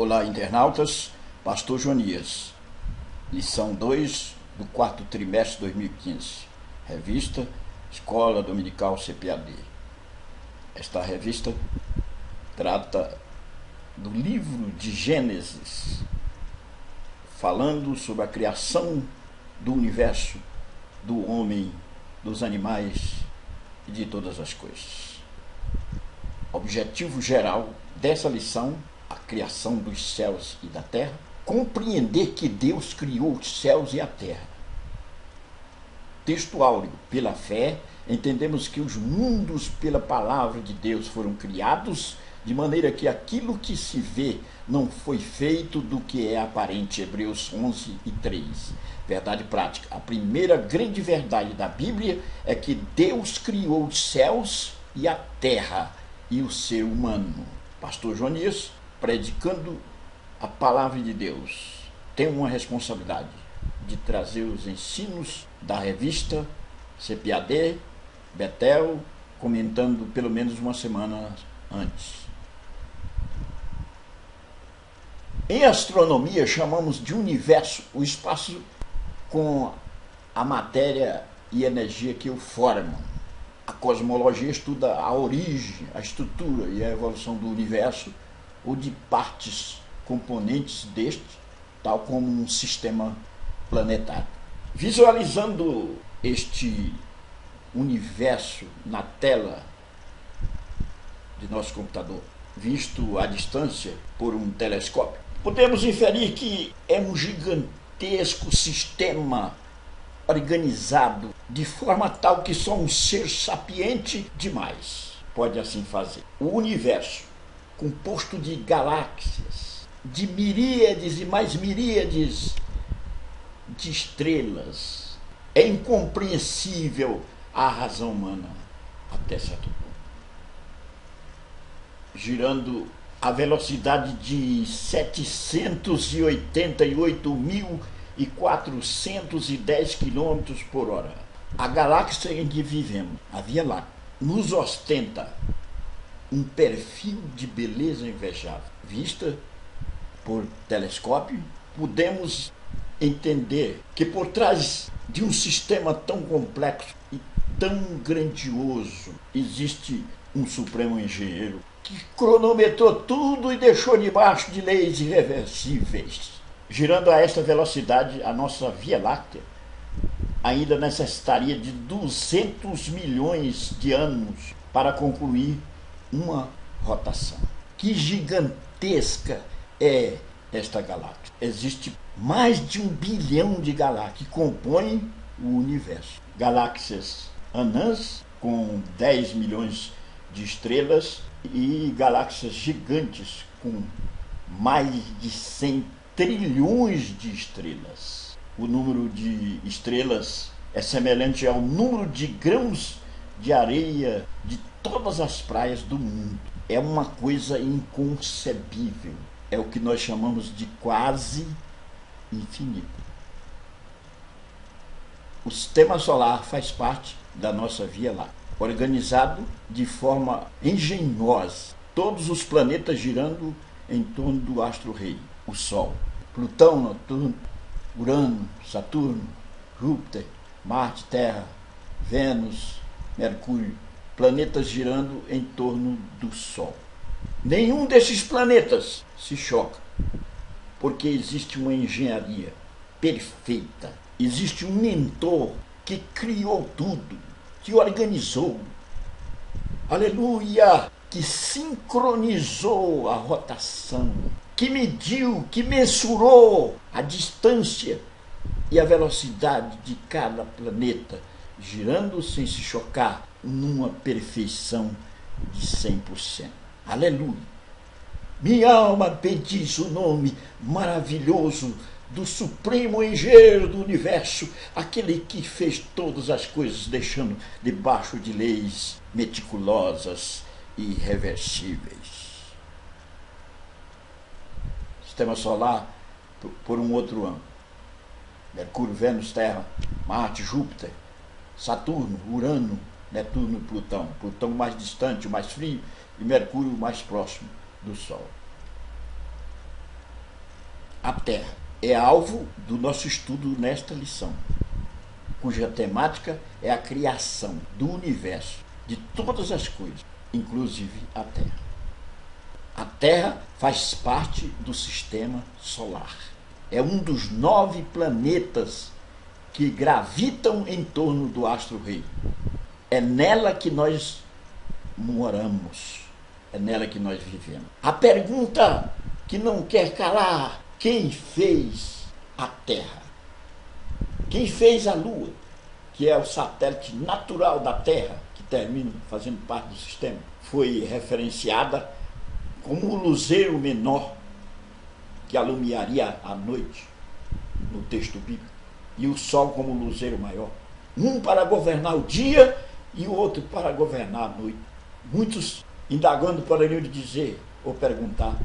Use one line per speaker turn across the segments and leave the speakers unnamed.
Olá, internautas. Pastor Jonias, lição 2 do quarto trimestre de 2015, revista Escola Dominical CPAD. Esta revista trata do livro de Gênesis, falando sobre a criação do universo, do homem, dos animais e de todas as coisas. Objetivo geral dessa lição: a criação dos céus e da terra, compreender que Deus criou os céus e a terra. Texto áureo: pela fé, entendemos que os mundos pela palavra de Deus foram criados, de maneira que aquilo que se vê não foi feito do que é aparente. Hebreus 11:3. Verdade prática: a primeira grande verdade da Bíblia é que Deus criou os céus e a terra e o ser humano. Pastor Jonias, predicando a palavra de Deus, tem uma responsabilidade de trazer os ensinos da revista CPAD, Betel, comentando pelo menos uma semana antes. Em astronomia, chamamos de universo o espaço com a matéria e energia que o formam. A cosmologia estuda a origem, a estrutura e a evolução do universo, ou de partes componentes deste, tal como um sistema planetário. Visualizando este universo na tela de nosso computador, visto à distância por um telescópio, podemos inferir que é um gigantesco sistema organizado de forma tal que só um ser sapiente demais pode assim fazer. O universo, composto de galáxias, de miríades e mais miríades de estrelas, é incompreensível à razão humana até certo ponto. Girando a velocidade de 788.410 km por hora. A galáxia em que vivemos, a Via Láctea, nos ostenta um perfil de beleza invejável. Vista por telescópio, podemos entender que por trás de um sistema tão complexo e tão grandioso existe um supremo engenheiro que cronometrou tudo e deixou debaixo de leis irreversíveis. Girando a esta velocidade, a nossa Via Láctea ainda necessitaria de 200 milhões de anos para concluir uma rotação. Que gigantesca é esta galáxia! Existe mais de 1 bilhão de galáxias que compõem o universo. Galáxias anãs, com 10 milhões de estrelas, e galáxias gigantes com mais de 100 trilhões de estrelas. O número de estrelas é semelhante ao número de grãos de areia de todas as praias do mundo. É uma coisa inconcebível. É o que nós chamamos de quase infinito. O sistema solar faz parte da nossa Via Láctea, organizado de forma engenhosa, todos os planetas girando em torno do astro-rei, o Sol. Plutão, Netuno, Urano, Saturno, Júpiter, Marte, Terra, Vênus, Mercúrio, planetas girando em torno do Sol. Nenhum desses planetas se choca, porque existe uma engenharia perfeita, existe um mentor que criou tudo, que organizou, aleluia, que sincronizou a rotação, que mediu, que mensurou a distância e a velocidade de cada planeta, girando sem se chocar, numa perfeição de 100%. Aleluia! Minha alma bendiz o nome maravilhoso do supremo engenheiro do universo, aquele que fez todas as coisas deixando debaixo de leis meticulosas e irreversíveis. Sistema solar por um outro ângulo: Mercúrio, Vênus, Terra, Marte, Júpiter, Saturno, Urano, Netuno e Plutão. Plutão mais distante, mais frio, e Mercúrio mais próximo do Sol. A Terra é alvo do nosso estudo nesta lição, cuja temática é a criação do universo, de todas as coisas, inclusive a Terra. A Terra faz parte do sistema solar. É um dos 9 planetas que gravitam em torno do astro-rei. É nela que nós moramos, é nela que nós vivemos. A pergunta que não quer calar: quem fez a Terra? Quem fez a Lua, que é o satélite natural da Terra, que termina fazendo parte do sistema? Foi referenciada como o luzeiro menor que alumiaria a noite no texto bíblico, e o Sol como o luzeiro maior. Um para governar o dia e o outro para governar a noite. Muitos, indagando, poderiam dizer ou perguntar: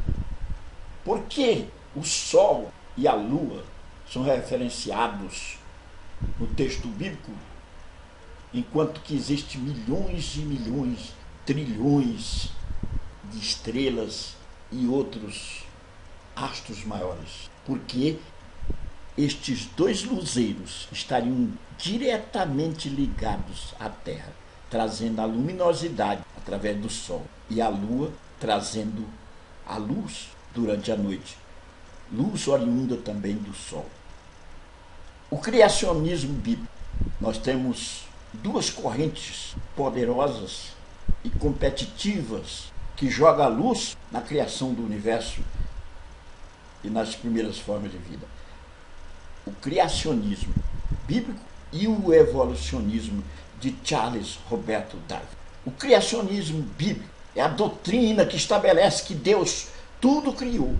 por que o Sol e a Lua são referenciados no texto bíblico, enquanto que existem milhões e milhões, trilhões de estrelas e outros astros maiores? Porque estes 2 luzeiros estariam diretamente ligados à Terra, trazendo a luminosidade através do Sol, e a Lua trazendo a luz durante a noite, luz oriunda também do Sol. O criacionismo bíblico, nós temos 2 correntes poderosas e competitivas que jogam a luz na criação do universo e nas primeiras formas de vida: o criacionismo bíblico e o evolucionismo de Charles Roberto Darwin. O criacionismo bíblico é a doutrina que estabelece que Deus tudo criou.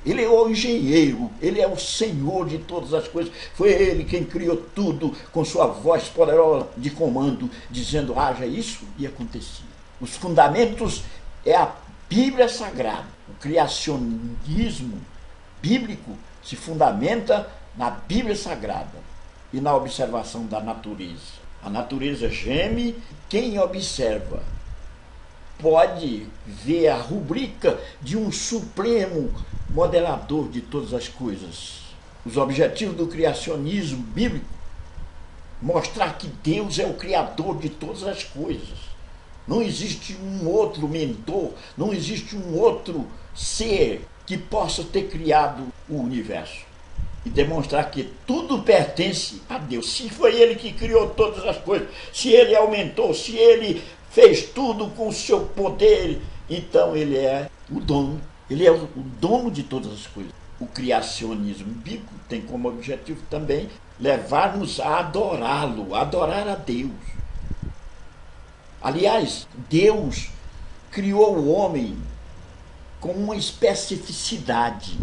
Ele é o engenheiro, ele é o Senhor de todas as coisas. Foi ele quem criou tudo com sua voz poderosa de comando, dizendo: haja isso, e acontecia. Os fundamentos é a Bíblia Sagrada. O criacionismo bíblico se fundamenta na Bíblia Sagrada e na observação da natureza. A natureza geme, quem observa pode ver a rubrica de um supremo modelador de todas as coisas. Os objetivos do criacionismo bíblico: mostrar que Deus é o criador de todas as coisas. Não existe um outro mentor, não existe um outro ser que possa ter criado o universo. E demonstrar que tudo pertence a Deus. Se foi Ele que criou todas as coisas, se Ele aumentou, se Ele fez tudo com o seu poder, então Ele é o dono. Ele é o dono de todas as coisas. O criacionismo bíblico tem como objetivo também levar-nos a adorá-lo, adorar a Deus. Aliás, Deus criou o homem com uma especificidade,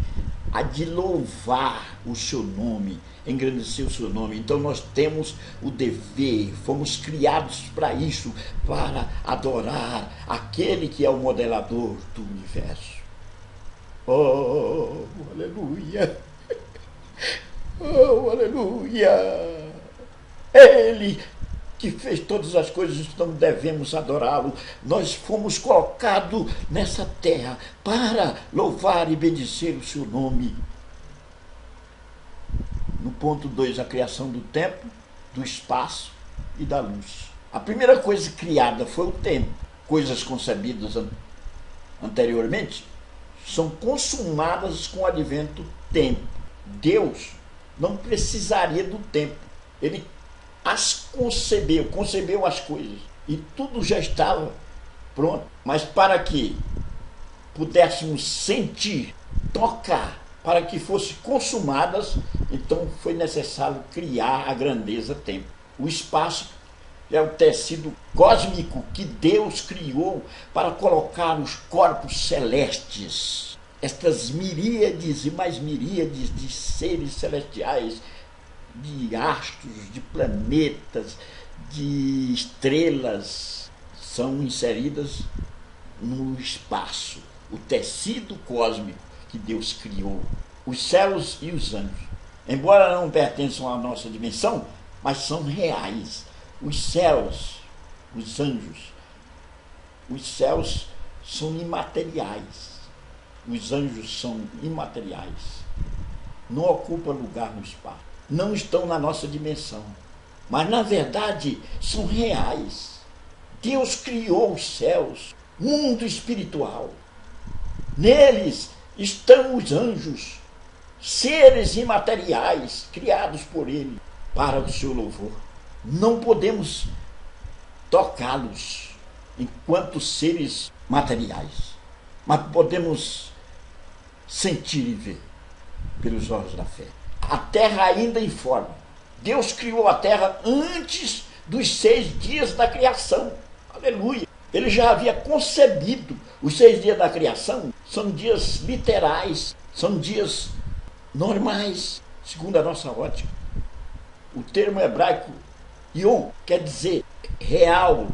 a de louvar o seu nome, engrandecer o seu nome. Então nós temos o dever, fomos criados para isso, para adorar aquele que é o modelador do universo. Oh, aleluia! Oh, aleluia! Ele que fez todas as coisas, então devemos adorá-lo. Nós fomos colocados nessa terra para louvar e bendizer o seu nome. No ponto 2, a criação do tempo, do espaço e da luz. A primeira coisa criada foi o tempo. Coisas concebidas anteriormente são consumadas com o advento do tempo. Deus não precisaria do tempo. Ele as concebeu as coisas, e tudo já estava pronto. Mas para que pudéssemos sentir, tocar, para que fossem consumadas, então foi necessário criar a grandeza tempo. O espaço é o tecido cósmico que Deus criou para colocar os corpos celestes, estas miríades e mais miríades de seres celestiais, de astros, de planetas, de estrelas, são inseridas no espaço, o tecido cósmico que Deus criou. Os céus e os anjos, embora não pertençam à nossa dimensão, mas são reais. Os céus, os anjos, os céus são imateriais, os anjos são imateriais. não ocupam lugar no espaço, não estão na nossa dimensão, mas na verdade são reais. Deus criou os céus, mundo espiritual. Neles estão os anjos, seres imateriais criados por Ele para o seu louvor. Não podemos tocá-los enquanto seres materiais, mas podemos sentir e ver pelos olhos da fé. A terra ainda informa. Deus criou a terra antes dos 6 dias da criação. Aleluia! Ele já havia concebido. Os 6 dias da criação são dias literais, são dias normais, segundo a nossa ótica. O termo hebraico yom quer dizer real,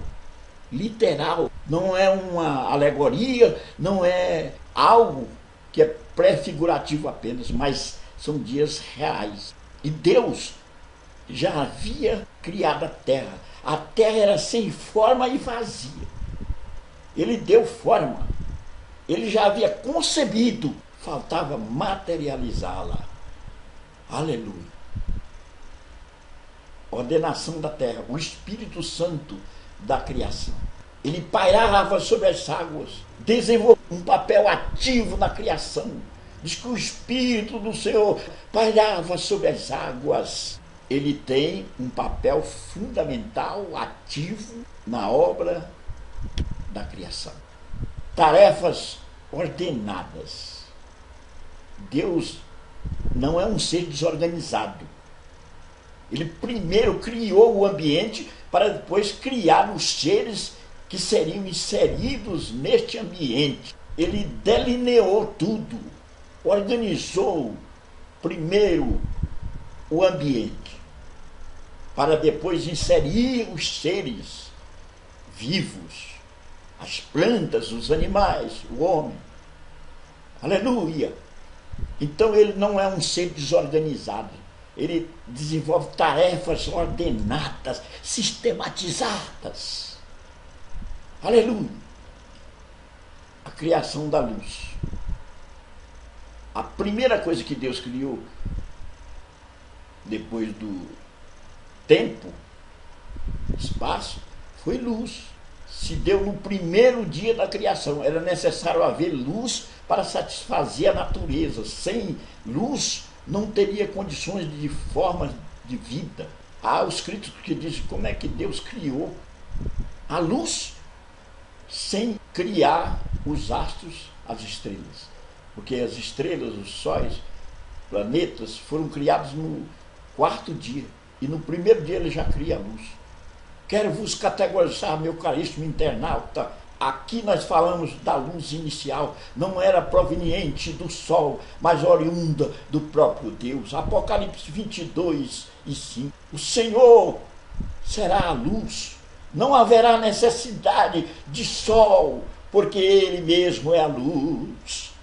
literal. Não é uma alegoria, não é algo que é pré-figurativo apenas, mas são dias reais. E Deus já havia criado a terra. A terra era sem forma e vazia. Ele deu forma. Ele já havia concebido. Faltava materializá-la. Aleluia. Ordenação da terra. O Espírito Santo da criação. Ele pairava sobre as águas. Desenvolveu um papel ativo na criação. Diz que o Espírito do Senhor pairava sobre as águas. Ele tem um papel fundamental, ativo, na obra da criação. Tarefas ordenadas. Deus não é um ser desorganizado. Ele primeiro criou o ambiente para depois criar os seres que seriam inseridos neste ambiente. Ele delineou tudo, organizou primeiro o ambiente, para depois inserir os seres vivos, as plantas, os animais, o homem. Aleluia! Então ele não é um ser desorganizado. Ele desenvolve tarefas ordenadas, sistematizadas. Aleluia! A criação da luz. A primeira coisa que Deus criou, depois do tempo, espaço, foi luz. Se deu no primeiro dia da criação. Era necessário haver luz para satisfazer a natureza. Sem luz, não teria condições de formas de vida. Há os críticos que dizem como é que Deus criou a luz sem criar os astros, as estrelas. Porque as estrelas, os sóis, planetas, foram criados no 4º dia. E no primeiro dia ele já cria a luz. Quero vos categorizar, meu caríssimo internauta. Aqui nós falamos da luz inicial. Não era proveniente do sol, mas oriunda do próprio Deus. Apocalipse 22:5. O Senhor será a luz. Não haverá necessidade de sol, porque Ele mesmo é a luz.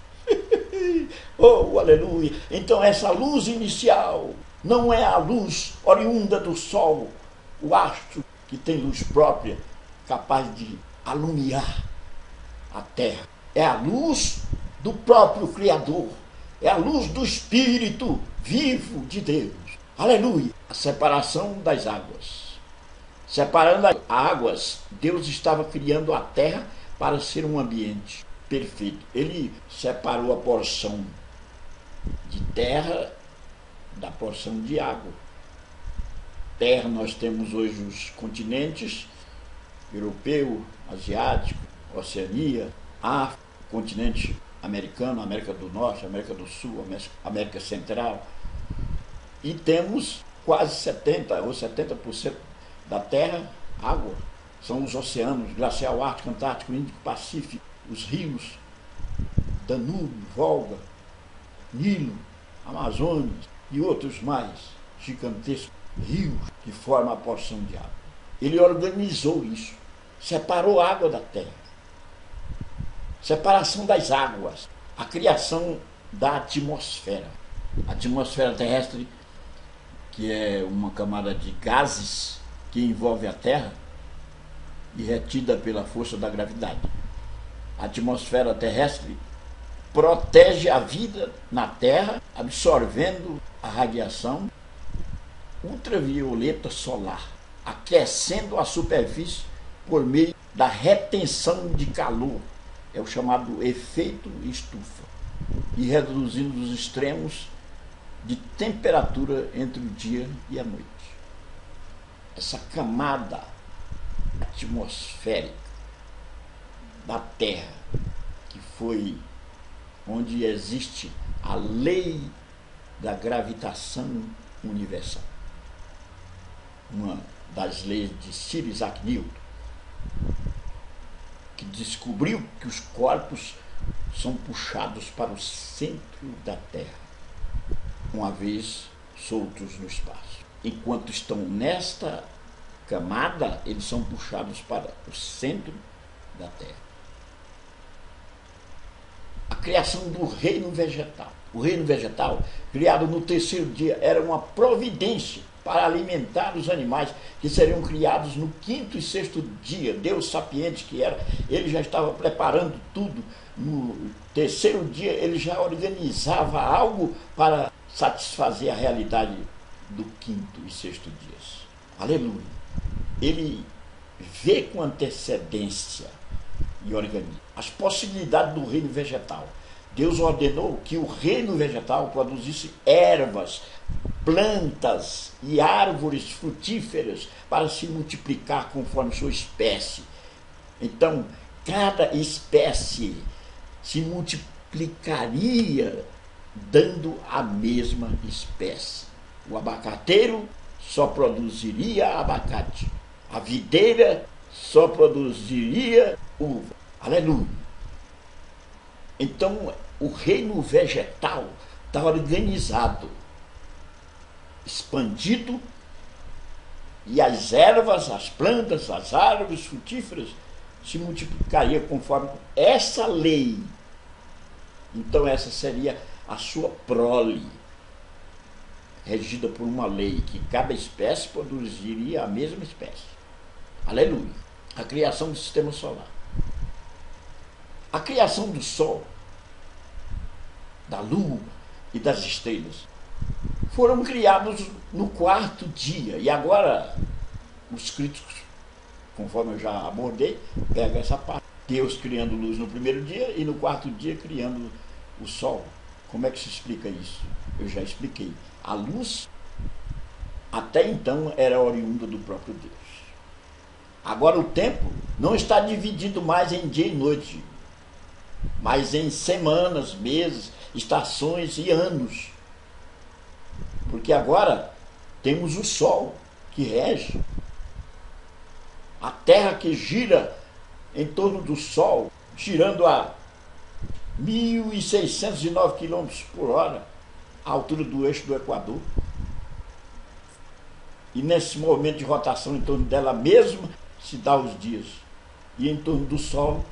Oh, aleluia! Então essa luz inicial não é a luz oriunda do sol, o astro que tem luz própria, capaz de alumiar a terra. É a luz do próprio Criador. É a luz do Espírito vivo de Deus. Aleluia! A separação das águas. Separando as águas, Deus estava criando a terra para ser um ambiente perfeito. Ele separou a porção de terra da porção de água. Terra, nós temos hoje os continentes europeu, asiático, Oceania, África, continente americano, América do Norte, América do Sul, América Central. E temos quase 70% ou 70% da Terra, água. São os oceanos, glacial, Ártico, Antártico, Índico, Pacífico, os rios, Danúbio, Volga, Nilo, Amazonas e outros mais gigantescos rios que formam a porção de água. Ele organizou isso, separou a água da terra. Separação das águas, a criação da atmosfera. A atmosfera terrestre, que é uma camada de gases que envolve a Terra e retida pela força da gravidade. A atmosfera terrestre protege a vida na Terra, absorvendo a radiação ultravioleta solar, aquecendo a superfície por meio da retenção de calor, é o chamado efeito estufa, e reduzindo os extremos de temperatura entre o dia e a noite. Essa camada atmosférica da Terra, que foi onde existe a lei da gravitação universal, uma das leis de Sir Isaac Newton, que descobriu que os corpos são puxados para o centro da Terra, uma vez soltos no espaço. Enquanto estão nesta camada, eles são puxados para o centro da Terra. A criação do reino vegetal. O reino vegetal, criado no terceiro dia, era uma providência para alimentar os animais que seriam criados no quinto e sexto dia. Deus sapiente que era, ele já estava preparando tudo. No terceiro dia ele já organizava algo para satisfazer a realidade do quinto e sexto dias. Aleluia! Ele vê com antecedência e organiza as possibilidades do reino vegetal. Deus ordenou que o reino vegetal produzisse ervas, plantas e árvores frutíferas para se multiplicar conforme sua espécie. Então, cada espécie se multiplicaria dando a mesma espécie. O abacateiro só produziria abacate. A videira só produziria uva. Aleluia! Então, o reino vegetal está organizado, expandido, e as ervas, as plantas, as árvores frutíferas se multiplicariam conforme essa lei. Então essa seria a sua prole, regida por uma lei, que cada espécie produziria a mesma espécie. Aleluia! A criação do sistema solar. A criação do Sol, da Lua e das estrelas foram criados no quarto dia. E agora, os críticos, conforme eu já abordei, pegam essa parte. Deus criando luz no primeiro dia e no quarto dia criando o Sol. Como é que se explica isso? Eu já expliquei. A luz, até então, era oriunda do próprio Deus. Agora o tempo não está dividido mais em dia e noite, mas em semanas, meses, estações e anos. Porque agora temos o Sol que rege, a Terra que gira em torno do Sol, girando a 1.609 km por hora, à altura do eixo do Equador. E nesse movimento de rotação em torno dela mesma se dá os dias. E em torno do Sol,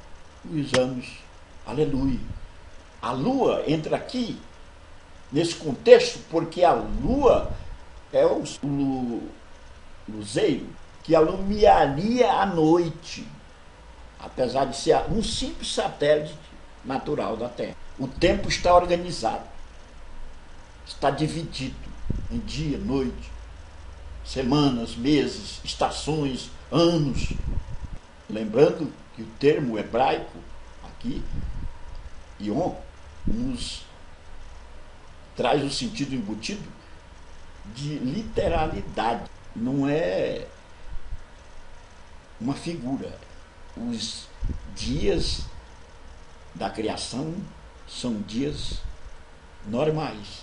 os anos. Aleluia! A Lua entra aqui, nesse contexto, porque a Lua é o luzeiro que alumiaria a noite, apesar de ser um simples satélite natural da Terra. O tempo está organizado, está dividido em dia, noite, semanas, meses, estações, anos. Lembrando que o termo hebraico aqui, Yom, nos traz o sentido embutido de literalidade. Não é uma figura. Os dias da criação são dias normais,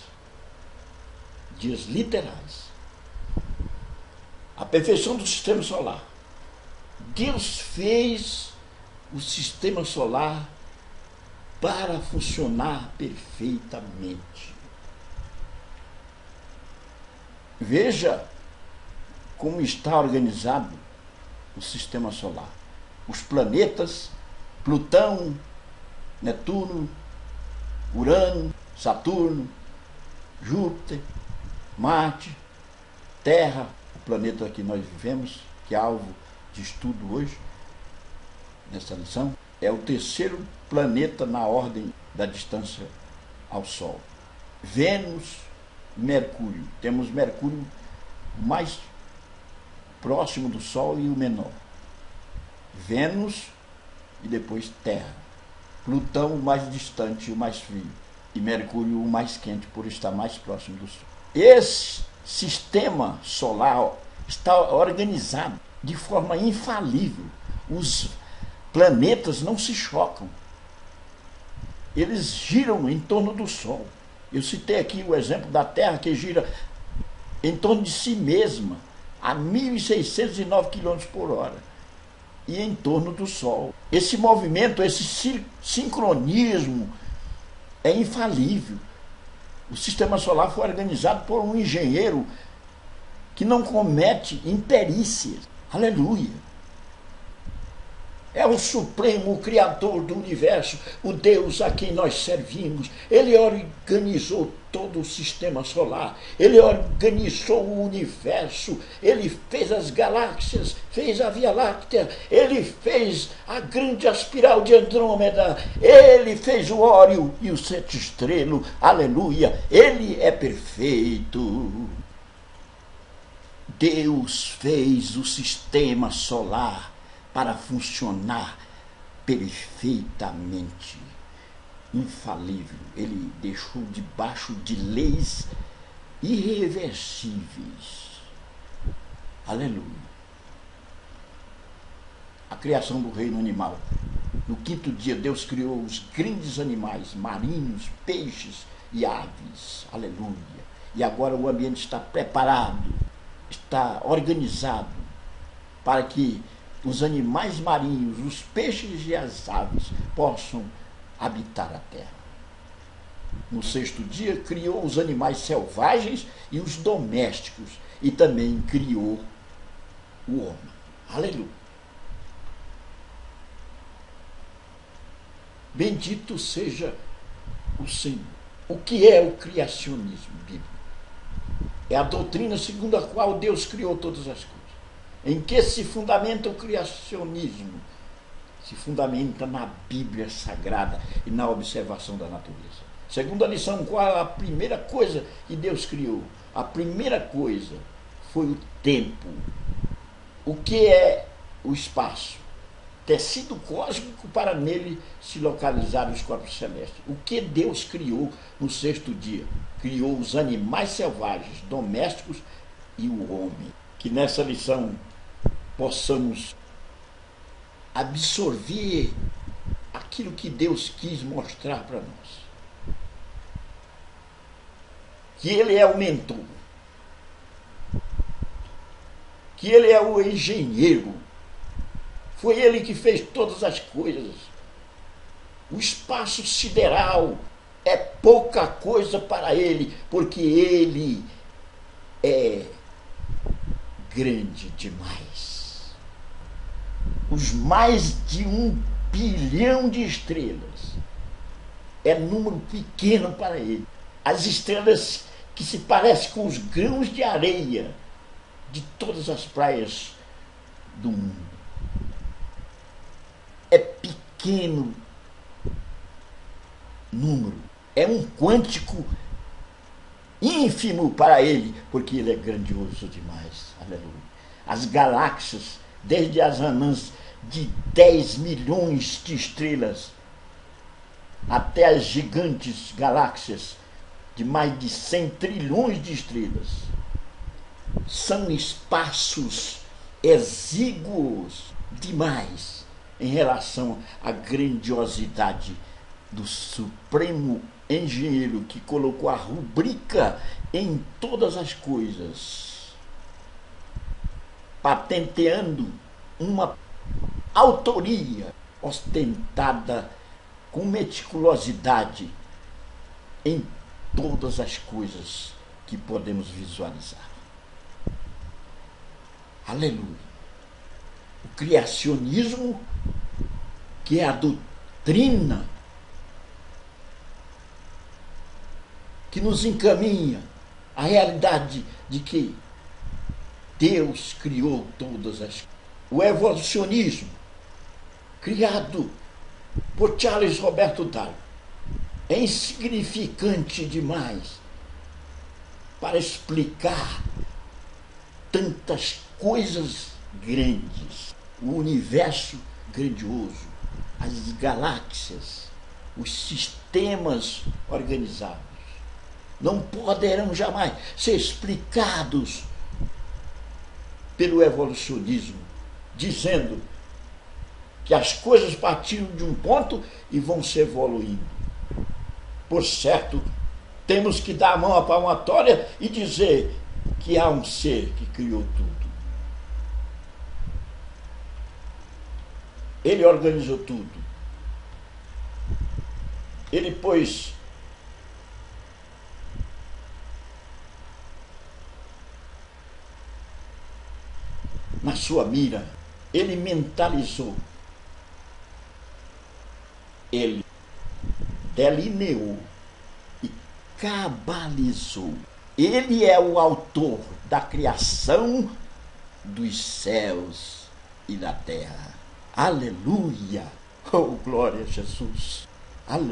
dias literais. A perfeição do sistema solar. Deus fez o sistema solar para funcionar perfeitamente. Veja como está organizado o sistema solar. Os planetas, Plutão, Netuno, Urano, Saturno, Júpiter, Marte, Terra, o planeta que nós vivemos, que é alvo de estudo hoje, nessa lição, é o terceiro planeta na ordem da distância ao Sol. Vênus, Mercúrio. Temos Mercúrio mais próximo do Sol e o menor. Vênus e depois Terra. Plutão, o mais distante e o mais frio. E Mercúrio, o mais quente, por estar mais próximo do Sol. Esse sistema solar está organizado de forma infalível. Os planetas não se chocam. Eles giram em torno do Sol. Eu citei aqui o exemplo da Terra, que gira em torno de si mesma a 1.609 km por hora e em torno do Sol. Esse movimento, esse sincronismo é infalível. O sistema solar foi organizado por um engenheiro que não comete imperícias. Aleluia! É o Supremo Criador do Universo, o Deus a quem nós servimos. Ele organizou todo o sistema solar, ele organizou o universo, ele fez as galáxias, fez a Via Láctea, ele fez a grande espiral de Andrômeda, ele fez o Órion e o Sete Estrelo. Aleluia! Ele é perfeito. Deus fez o sistema solar para funcionar perfeitamente, infalível. Ele deixou debaixo de leis irreversíveis. Aleluia. A criação do reino animal. No quinto dia, Deus criou os grandes animais marinhos, peixes e aves. Aleluia. E agora o ambiente está preparado, está organizado para que os animais marinhos, os peixes e as aves possam habitar a terra. No sexto dia, criou os animais selvagens e os domésticos, e também criou o homem. Aleluia! Bendito seja o Senhor. O que é o criacionismo bíblico? É a doutrina segundo a qual Deus criou todas as coisas. Em que se fundamenta o criacionismo? Se fundamenta na Bíblia Sagrada e na observação da natureza. Segundo a lição, qual é a primeira coisa que Deus criou? A primeira coisa foi o tempo. O que é o espaço? Tecido cósmico para nele se localizar os corpos celestes. O que Deus criou no sexto dia? Criou os animais selvagens, domésticos e o homem. Que nessa lição possamos absorver aquilo que Deus quis mostrar para nós. Que Ele é o mentor, que Ele é o engenheiro, foi Ele que fez todas as coisas. O espaço sideral é pouca coisa para Ele, porque Ele é grande demais. Os mais de 1 bilhão de estrelas é número pequeno para Ele. As estrelas que se parecem com os grãos de areia de todas as praias do mundo. É pequeno número, é um quântico ínfimo para Ele, porque Ele é grandioso demais. Aleluia. As galáxias, desde as anãs de 10 milhões de estrelas até as gigantes galáxias de mais de 100 trilhões de estrelas, são espaços exíguos demais em relação à grandiosidade do Supremo Engenheiro que colocou a rubrica em todas as coisas, patenteando uma autoria ostentada com meticulosidade em todas as coisas que podemos visualizar. Aleluia! O criacionismo, que é a doutrina que nos encaminha à realidade de que Deus criou todas as coisas. O evolucionismo, criado por Charles Roberto Darwin, é insignificante demais para explicar tantas coisas grandes, o universo grandioso, as galáxias, os sistemas organizados. Não poderão jamais ser explicados pelo evolucionismo, dizendo que as coisas partiram de um ponto e vão se evoluindo. Por certo, temos que dar a mão à palmatória e dizer que há um ser que criou tudo. Ele organizou tudo. Ele pôs na sua mira, ele mentalizou, ele delineou e cabalizou. Ele é o autor da criação dos céus e da terra. Aleluia! Oh, glória a Jesus! Aleluia!